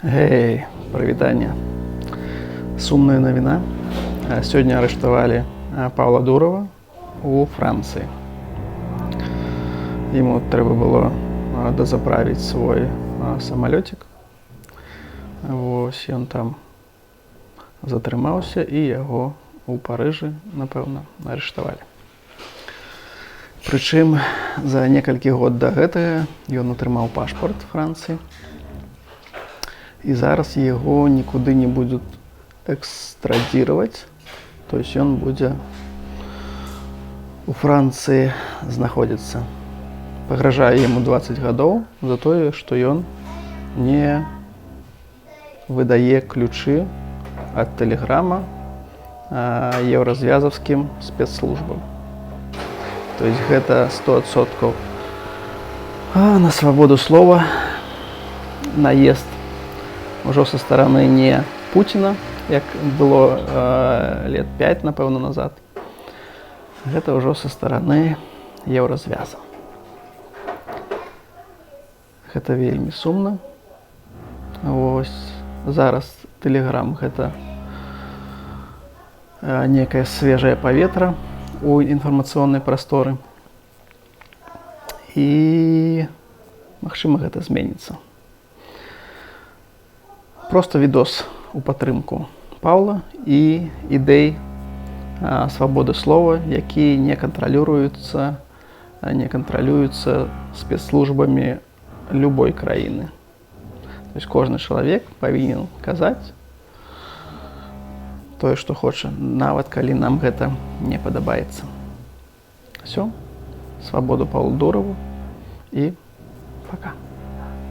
Гей, прывітанне. Сумная навіна. Сёння арыштавалі Паўла Дурова у Францыі. Яму трэба было дазаправіць свой самалёцік. Вось ён там затрымаўся і яго у Парыжы, напэўна, арыштавалі. Прычым за некалькі год да гэтага ён атрымаў пашпарт Францыі. І зараз яго нікуды не будуць экстрадировать, то есть ён будзе у Францыі знаходзіцца. Пагражае яму 20 гадоў за тое, што ён не выдае ключы ад тэлеграма еўразвязаўскім спецслужбам. То есть гэта 100% на свабоду слова, наезд ўжо са стараны не Пуціна, як было лет 5, напэўна, назад. Гэта ўжо са стараны еўразвяза. Гэта вельмі сумна. Вось зараз тэлеграм гэта некае свежае паветра у інфармацыйнай прасторы. І магчыма гэта зменіцца. Просто відос у падтрымку Паўла і ідэй свабоды слова, які не кантралююцца спецслужбамі любой краіны. То есть кожны чалавек павінен казаць тое, што хоча, нават калі нам гэта не падабаецца. Всё. Свабоду Паўлу Дурову і пока.